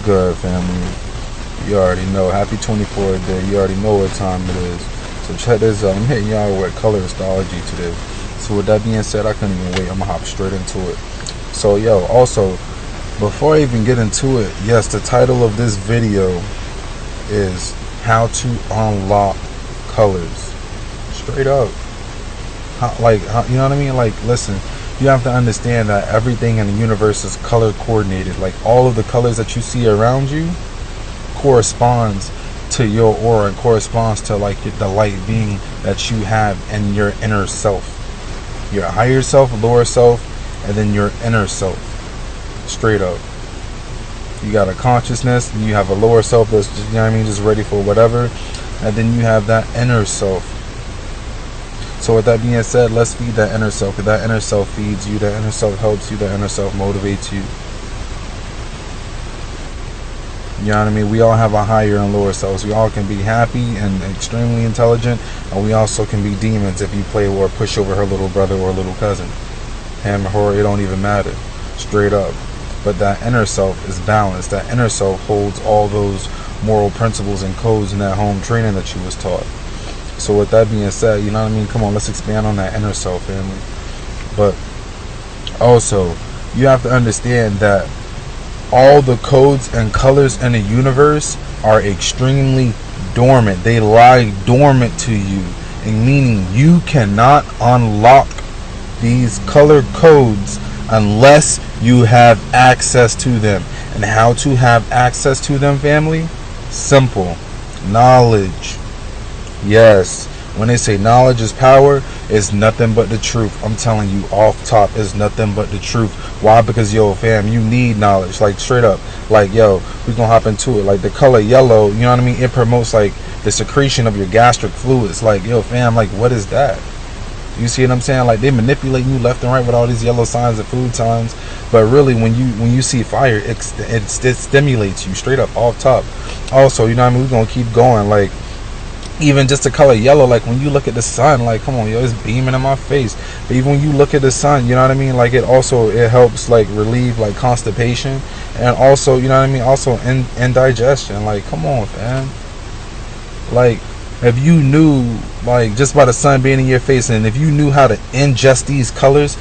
good, family? You already know. Happy 24th day. You already know what time it is. So check this out. I'm hitting y'all with color astrology today. So with that being said, I couldn't even wait. I'm gonna hop straight into it. So yo, also, before I even get into it, yes, the title of this video is how to unlock colors. Straight up. You know what I mean? Like, listen, you have to understand that everything in the universe is color coordinated. Like, all of the colors that you see around you corresponds to your aura and corresponds to like the light being that you have in your inner self, your higher self, lower self, and then your inner self. Straight up, you got a consciousness, and you have a lower self that's just, you know what I mean, just ready for whatever, and then you have that inner self. So with that being said, let's feed that inner self, because that inner self feeds you, that inner self helps you, that inner self motivates you. You know what I mean? We all have a higher and lower selves. We all can be happy and extremely intelligent, and we also can be demons if you play or push over her little brother or little cousin. Him or her, it don't even matter. Straight up. But that inner self is balanced. That inner self holds all those moral principles and codes in that home training that you was taught. So with that being said, you know what I mean? Come on, let's expand on that inner self, family. But also, you have to understand that all the codes and colors in the universe are extremely dormant. They lie dormant to you, and meaning you cannot unlock these color codes unless you have access to them. And how to have access to them, family? Simple. Knowledge. Yes, when they say knowledge is power, it's nothing but the truth. I'm telling you, off top, it's nothing but the truth. Why? Because, yo, fam, you need knowledge. Like, straight up. Like, yo, we gonna hop into it. Like, the color yellow, you know what I mean? It promotes, like, the secretion of your gastric fluids. Like, yo, fam, like, what is that? You see what I'm saying? Like, they manipulate you left and right with all these yellow signs and food signs. But really, when you see fire, it stimulates you, straight up, off top. Also, you know what I mean? We're gonna keep going. Like, even just the color yellow, like when you look at the sun, like, come on, yo, it's beaming in my face. But even when you look at the sun, you know what I mean, like, it helps like relieve like constipation, and also, you know what I mean, also in digestion. Like, come on, fam. Like, if you knew, like, just by the sun being in your face, and if you knew how to ingest these colors,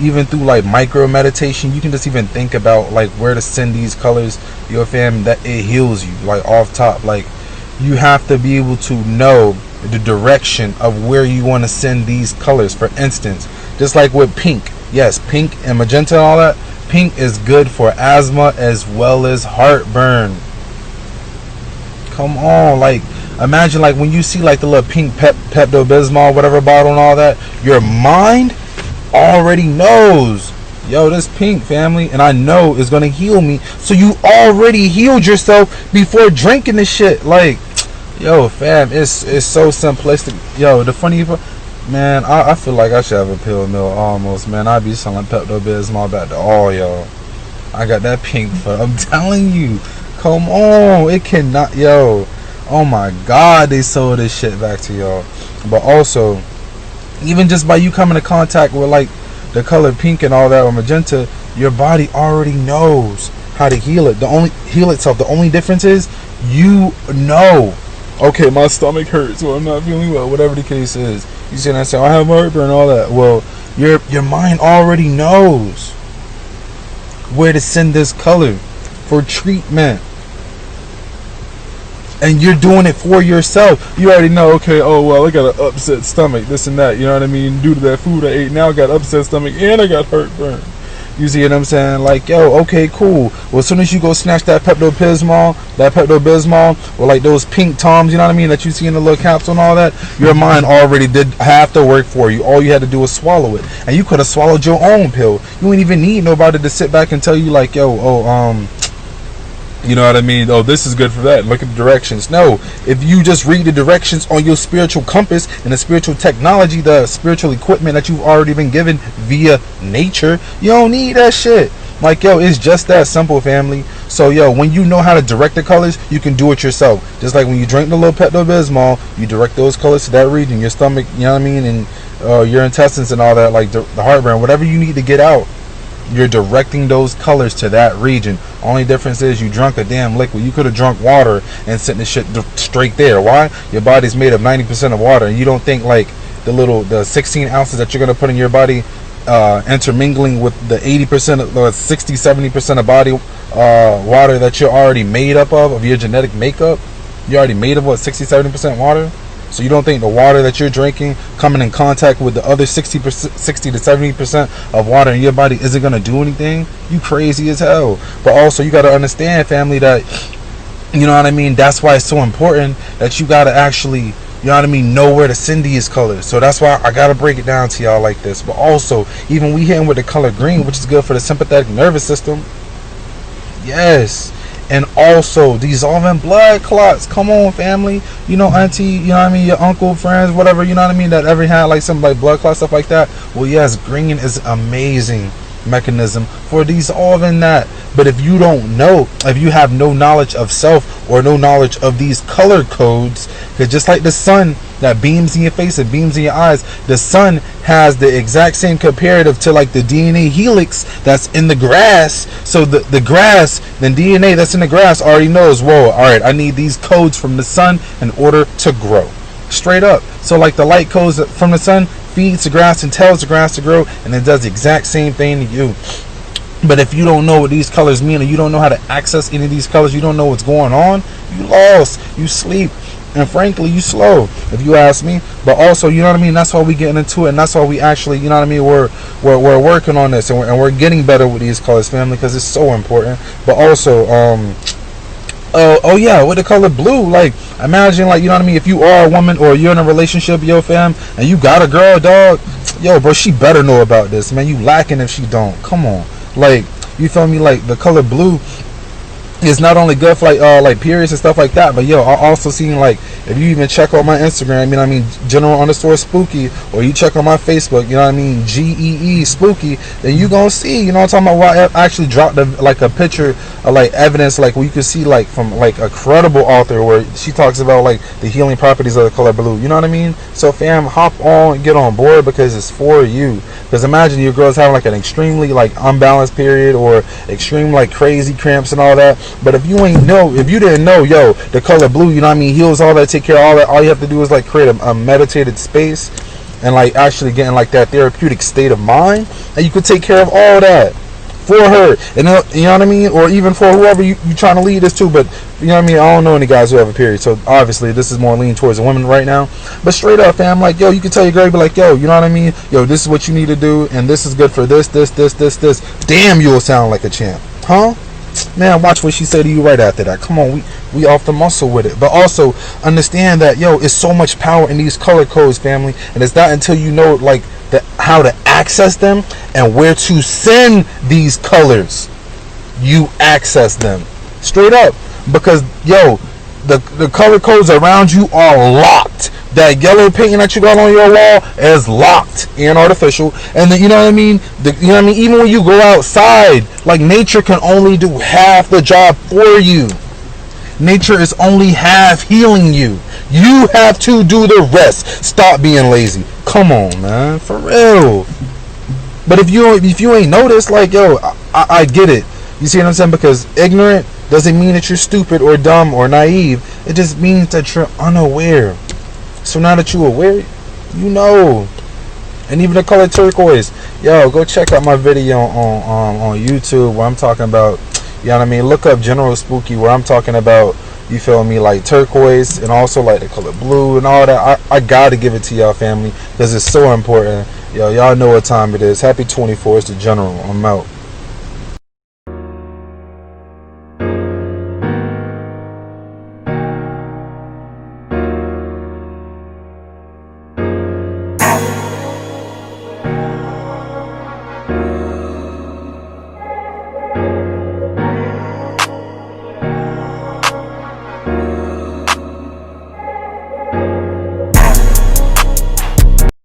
even through like micro meditation, you can just even think about like where to send these colors, yo, fam, that it heals you. Like, off top, like, you have to be able to know the direction of where you want to send these colors. For instance, just like with pink, yes, pink and magenta and all that, pink is good for asthma as well as heartburn. Come on, like, imagine like when you see like the little pink Pepto-Bismol whatever bottle and all that, your mind already knows, yo, this pink, family, and I know it's gonna heal me. So you already healed yourself before drinking this shit. Like, yo, fam, it's so simplistic. Yo, the funny, man, I feel like I should have a pill mill almost, man. I'd be selling Pepto-Bismol back to all y'all. I got that pink for, I'm telling you, come on, it cannot, yo, oh my God, they sold this shit back to y'all. But also, even just by you coming in contact with like the color pink and all that, or magenta, your body already knows how to heal it. Heal itself. The only difference is, you know, okay, my stomach hurts, or I'm not feeling well, whatever the case is. You see what I'm saying? I have heartburn and all that. Well, your mind already knows where to send this color for treatment. And you're doing it for yourself. You already know, okay, oh, well, I got an upset stomach, this and that, you know what I mean? Due to that food I ate, now I got upset stomach and I got heartburn. You see what I'm saying? Like, yo, okay, cool. Well, as soon as you go snatch that Pepto-Bismol, or like those pink Toms, you know what I mean, that you see in the little capsule and all that, your mind already did half the work for you. All you had to do was swallow it. And you could have swallowed your own pill. You wouldn't even need nobody to sit back and tell you, like, yo, you know what I mean? Oh, this is good for that. Look at the directions. No, if you just read the directions on your spiritual compass and the spiritual technology, the spiritual equipment that you've already been given via nature, you don't need that shit. Like, yo, it's just that simple, family. So, yo, when you know how to direct the colors, you can do it yourself. Just like when you drink the little Pepto-Bismol, you direct those colors to that region, your stomach, you know what I mean, and your intestines and all that, like the heartburn, whatever you need to get out. You're directing those colors to that region. Only difference is you drunk a damn liquid. You could have drunk water and sent the shit straight there. Why? Your body's made of 90% of water, and you don't think like the 16 ounces that you're gonna put in your body intermingling with the 80% of the 60-70% of body water that you're already made up of your genetic makeup. You're already made of what, 60-70% water. So you don't think the water that you're drinking coming in contact with the other 60 to 70% of water in your body isn't going to do anything? You crazy as hell. But also you got to understand, family, that, you know what I mean, that's why it's so important that you got to actually, you know what I mean, know where to send these colors. So that's why I got to break it down to y'all like this. But also, even we hitting with the color green, which is good for the sympathetic nervous system. Yes. And also dissolving blood clots. Come on, family. You know, auntie, you know what I mean, your uncle, friends, whatever, you know what I mean, that ever had like some like blood clot stuff like that. Well, yes, green is amazing mechanism for dissolving that. But if you don't know, if you have no knowledge of self or no knowledge of these color codes, because just like the sun that beams in your face and beams in your eyes, the sun has the exact same comparative to like the DNA helix that's in the grass. So the grass, the DNA that's in the grass already knows, whoa, all right, I need these codes from the sun in order to grow. Straight up. So like the light codes from the sun feeds the grass and tells the grass to grow, and it does the exact same thing to you. But if you don't know what these colors mean, or you don't know how to access any of these colors, you don't know what's going on, you lost, you sleep, and frankly, you slow, if you ask me. But also, you know what I mean, that's why we getting into it, and that's why we actually, you know what I mean, we're working on this, and we're getting better with these colors, family, because it's so important. But also, oh yeah, with the color blue, like, imagine, like, you know what I mean, if you are a woman or you're in a relationship, yo fam, and you got a girl, dog, yo bro, she better know about this, man. You lacking if she don't. Come on. Like, you feel me? Like, the color blue is not only good for like periods and stuff like that, but yo, I also seen, like, if you even check on my Instagram, you know what I mean, general_spooky, or you check on my Facebook, you know what I mean, GEE spooky, then you gonna see, you know what I'm talking about, where I actually dropped like a picture of like evidence, like where you can see like from like a credible author where she talks about like the healing properties of the color blue. You know what I mean? So fam, hop on, get on board, because it's for you. Because imagine your girl's having like an extremely like unbalanced period, or extreme like crazy cramps and all that. But if you didn't know, yo, the color blue, you know what I mean, heals all that, take care of all that. All you have to do is like create a meditated space, and like actually getting like that therapeutic state of mind, and you could take care of all that for her. And you know what I mean, or even for whoever you trying to lead this to. But you know what I mean, I don't know any guys who have a period, so obviously this is more leaning towards the women right now. But straight up, fam, like, yo, you can tell your girl, be like, yo, you know what I mean, yo, this is what you need to do, and this is good for this. Damn, you'll sound like a champ, huh? Man, watch what she say to you right after that. Come on, we off the muscle with it. But also understand that, yo, it's so much power in these color codes, family, and it's not until you know like how to access them and where to send these colors, you access them straight up. Because yo, the color codes around you are locked. That yellow painting that you got on your wall is locked and artificial. And then, you know what I mean? You know what I mean? Even when you go outside, like, nature can only do half the job for you. Nature is only half healing you. You have to do the rest. Stop being lazy. Come on, man. For real. But if you ain't noticed, like, yo, I get it. You see what I'm saying? Because ignorant doesn't mean that you're stupid or dumb or naive. It just means that you're unaware. So now that you're aware, you know. And even the color turquoise, yo, go check out my video on YouTube where I'm talking about, you know what I mean, look up General Spooky, where I'm talking about, you feel me, like turquoise, and also like the color blue and all that. I gotta give it to y'all, family, because it's so important. Yo, y'all know what time it is. Happy 24th, it's the General. I'm out.